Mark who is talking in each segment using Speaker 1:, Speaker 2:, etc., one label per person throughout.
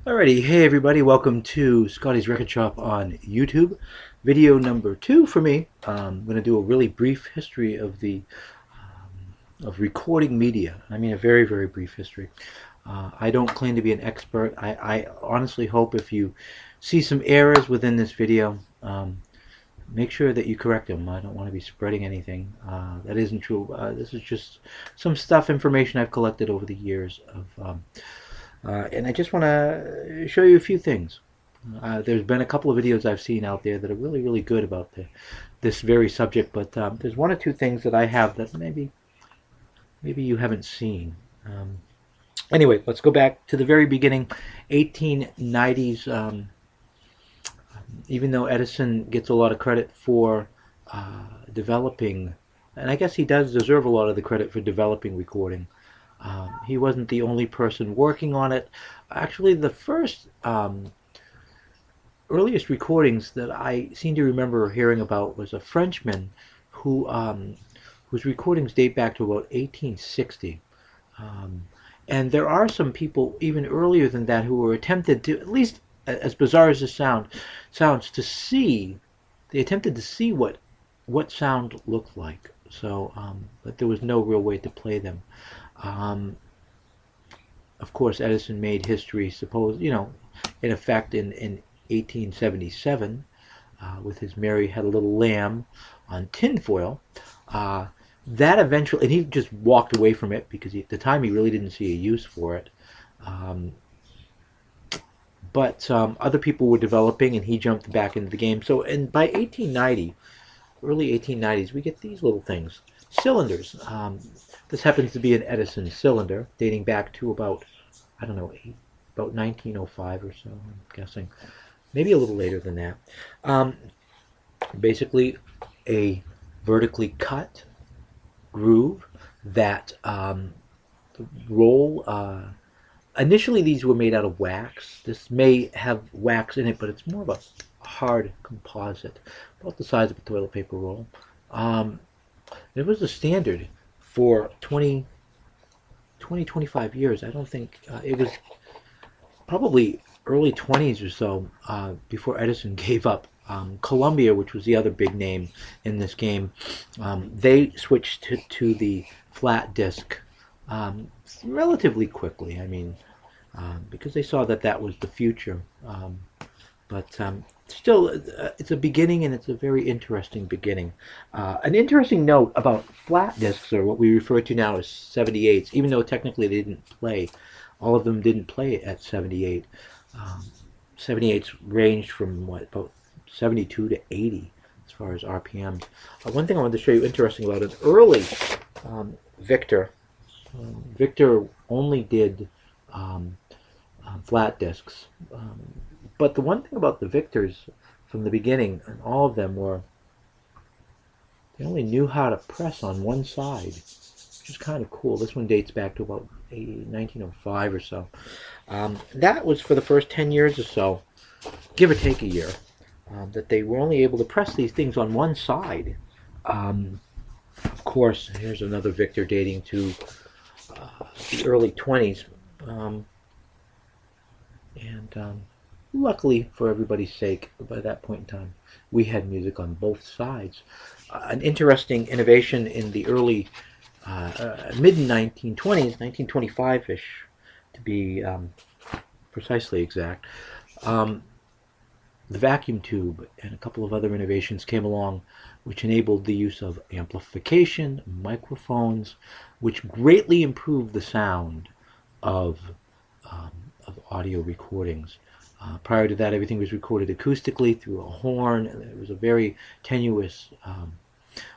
Speaker 1: Alrighty, hey everybody, welcome to Scotty's Record Shop on YouTube. Video number 2 for me. I'm going to do a really brief history of the of recording media. I mean a very, very brief history. I don't claim to be an expert. I honestly hope if you see some errors within this video, make sure that you correct them. I don't want to be spreading anything that isn't true. This is just some information I've collected over the years and I just want to show you a few things. There's been a couple of videos I've seen out there that are really, really good about this very subject, but there's one or two things that I have that maybe you haven't seen. Anyway, let's go back to the very beginning, 1890s. Even though Edison gets a lot of credit for developing, and I guess he does deserve a lot of the credit for developing recording, he wasn't the only person working on it. Actually, the first earliest recordings that I seem to remember hearing about was a Frenchman whose recordings date back to about 1860. And there are some people even earlier than that who were attempted to, at least as bizarre as this sounds, they attempted to see what sound looked like. So, but there was no real way to play them. Of course, Edison made history, in effect in 1877 with his Mary Had a Little Lamb on tinfoil. That eventually, and he just walked away from it because at the time he really didn't see a use for it. But other people were developing, and he jumped back into the game. So, and by 1890, early 1890s, we get these little things, cylinders. This happens to be an Edison cylinder, dating back to about, I don't know, about 1905 or so, I'm guessing. Maybe a little later than that. Basically, a vertically cut groove that roll. Initially, these were made out of wax. This may have wax in it, but it's more of a hard composite, about the size of a toilet paper roll. It was a standard for 25 years. I don't think it was probably early 20s or so before Edison gave up. Columbia, which was the other big name in this game, they switched to the flat disc relatively quickly. I mean, because they saw that was the future. But still, it's a beginning, and it's a very interesting beginning. An interesting note about flat discs, or what we refer to now as 78s, even though technically they didn't play, all of them didn't play at 78. 78s ranged from about 72 to 80 as far as RPMs. One thing I wanted to show you interesting about an early Victor. Victor only did flat discs. But the one thing about the Victors from the beginning, and all of them were, they only knew how to press on one side, which is kind of cool. This one dates back to about 1905 or so. That was for the first 10 years or so, give or take a year, that they were only able to press these things on one side. Of course, here's another Victor dating to the early 20s. Luckily, for everybody's sake, by that point in time, we had music on both sides. An interesting innovation in the early, mid-1920s, 1925-ish, to be precisely exact, the vacuum tube and a couple of other innovations came along which enabled the use of amplification, microphones, which greatly improved the sound of audio recordings. Prior to that, everything was recorded acoustically through a horn, and it was a very tenuous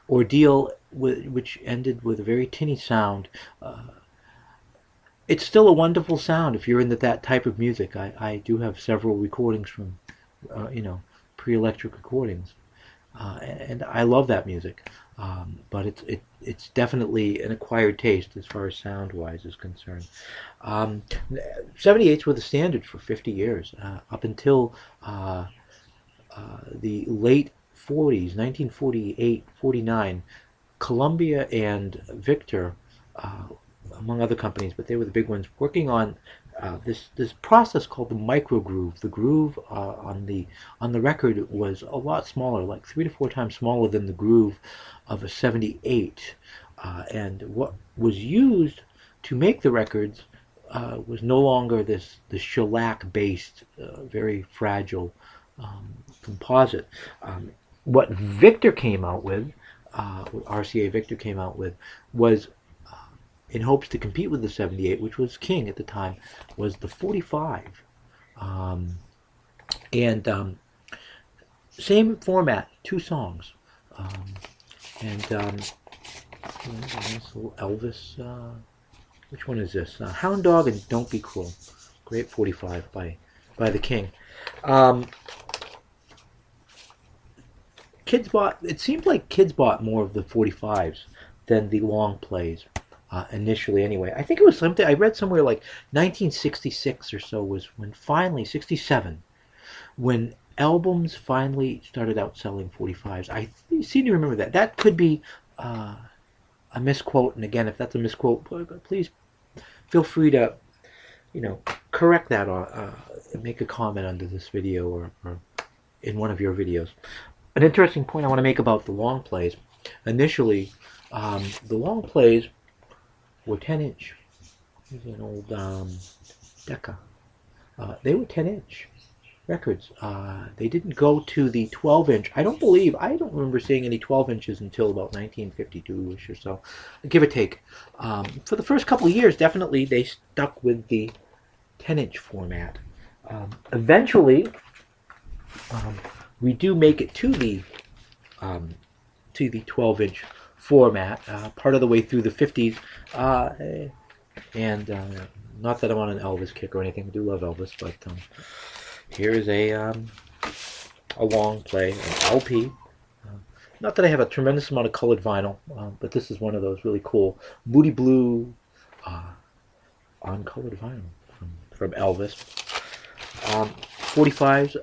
Speaker 1: ordeal, which ended with a very tinny sound. It's still a wonderful sound if you're into that type of music. I do have several recordings from, pre-electric recordings, and I love that music. But it's definitely an acquired taste as far as sound-wise is concerned. 78s were the standard for 50 years, up until the late 40s, 1948, 49. Columbia and Victor, among other companies, but they were the big ones, working on this process called the micro groove. The groove on the record was a lot smaller, like 3 to 4 times smaller than the groove of a 78. And what was used to make the records was no longer this shellac-based, very fragile composite. What Victor came out with, what RCA Victor came out with, was in hopes to compete with the 78, which was king at the time, was the 45. And same format, 2 songs. And Elvis, which one is this? Hound Dog and Don't Be Cruel. Great 45 by the king. It seemed like kids bought more of the 45s than the long plays. Initially anyway. I think it was something I read somewhere like 1966 or so was when finally, 67, when albums finally started outselling 45s. I seem to remember that. That could be a misquote, and again, if that's a misquote, please feel free to, correct that or make a comment under this video or in one of your videos. An interesting point I want to make about the long plays. Initially, the long plays were 10-inch. Here's an old Decca. They were 10-inch records. They didn't go to the 12-inch. I don't remember seeing any 12 inches until about 1952-ish or so, give or take. For the first couple of years, definitely they stuck with the 10-inch format. Eventually, we do make it to the 12-inch format, part of the way through the 50s, and not that I'm on an Elvis kick or anything. I do love Elvis, but here is a long play, an LP. Not that I have a tremendous amount of colored vinyl, but this is one of those really cool Moody Blue on colored vinyl from Elvis. 45s,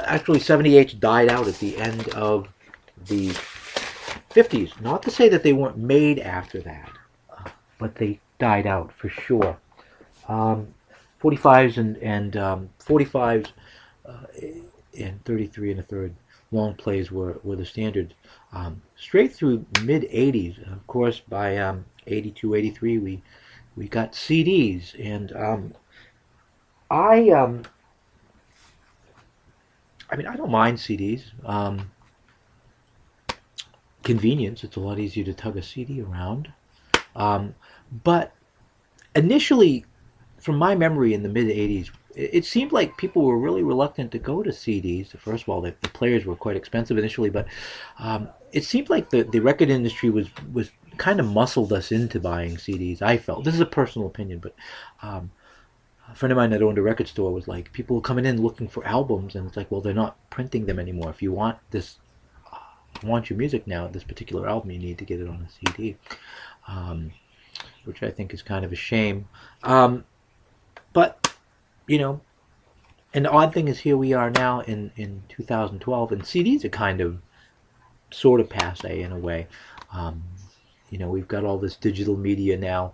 Speaker 1: actually 78s died out at the end of the 50s. Not to say that they weren't made after that, but they died out for sure. 45s and 45s and 33 and a third long plays were the standard. Straight through mid 80s, of course, by 82, 83, we got CDs, and I don't mind CDs. Convenience, it's a lot easier to tug a CD around. But initially, from my memory in the mid 80s, it seemed like people were really reluctant to go to CDs. First of all, the players were quite expensive initially, but it seemed like the record industry was kind of muscled us into buying CDs. I felt, this is a personal opinion, but a friend of mine that owned a record store was like, people were coming in looking for albums, and it's like, well, they're not printing them anymore. If you want your music now, this particular album, you need to get it on a CD, which I think is kind of a shame. But and the odd thing is, here we are now in 2012, and CDs are kind of sort of passe in a way. We've got all this digital media now,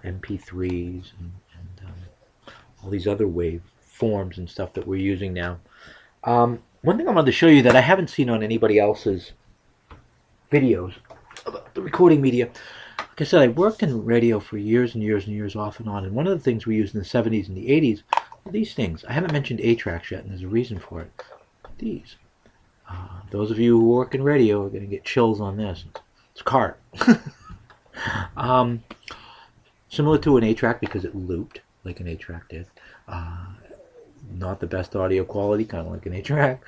Speaker 1: MP3s and all these other wave forms and stuff that we're using now. One thing I wanted to show you that I haven't seen on anybody else's videos about the recording media. Like I said, I worked in radio for years and years and years off and on, and one of the things we used in the 70s and the 80s were these things. I haven't mentioned 8-tracks yet, and there's a reason for it. These. Those of you who work in radio are going to get chills on this. It's a cart. Similar to an 8-track because it looped like an 8-track did. Not the best audio quality, kind of like an 8-track.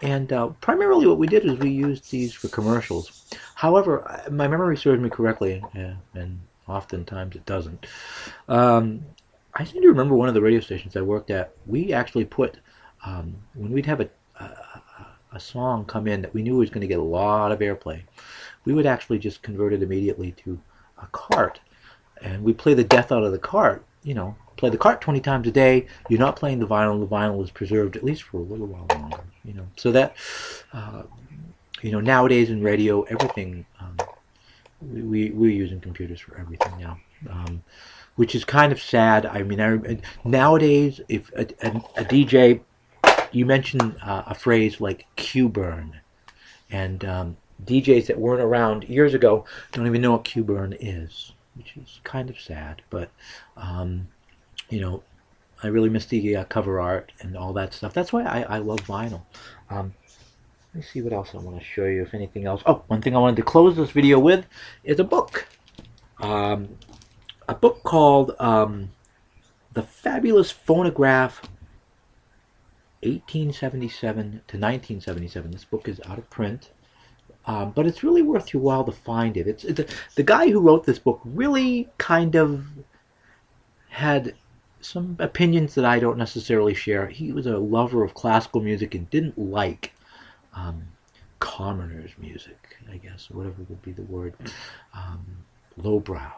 Speaker 1: And primarily what we did is we used these for commercials. However, my memory serves me correctly, and oftentimes it doesn't. I seem to remember one of the radio stations I worked at, we actually put, when we'd have a song come in that we knew was going to get a lot of airplay, we would actually just convert it immediately to a cart. And we'd play the death out of the cart, play the cart 20 times a day. You're not playing the vinyl is preserved at least for a little while longer, so that nowadays in radio, everything, we're using computers for everything now. which is kind of sad. I mean, nowadays, if a DJ, you mention a phrase like Q burn, and DJs that weren't around years ago don't even know what Q burn is, which is kind of sad. But you know, I really miss the cover art and all that stuff. That's why I love vinyl. Let me see what else I want to show you, if anything else. Oh, one thing I wanted to close this video with is a book. A book called The Fabulous Phonograph 1877 to 1977. This book is out of print, but it's really worth your while to find it. It's the guy who wrote this book really kind of had some opinions that I don't necessarily share. He was a lover of classical music and didn't like commoners' music, I guess, or whatever would be the word, lowbrow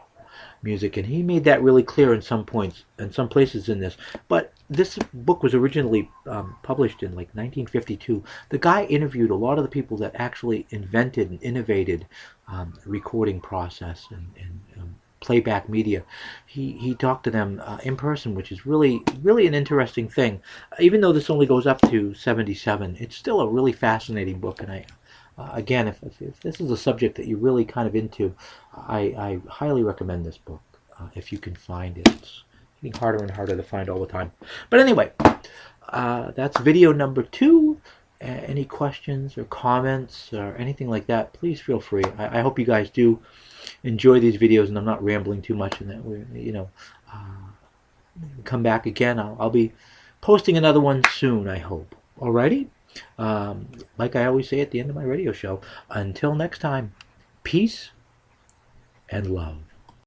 Speaker 1: music, and he made that really clear in some points and some places in this. But this book was originally published in like 1952. The guy interviewed a lot of the people that actually invented and innovated recording process and playback media. He talked to them in person, which is really an interesting thing. Even though this only goes up to 77, it's still a really fascinating book. And I again, if this is a subject that you're really kind of into, I highly recommend this book if you can find it. It's getting harder and harder to find all the time. But anyway, that's video number 2. Any questions or comments or anything like that, please feel free. I hope you guys do enjoy these videos and I'm not rambling too much, and that we, come back again. I'll be posting another one soon, I hope. Alrighty? Like I always say at the end of my radio show, until next time, peace and love.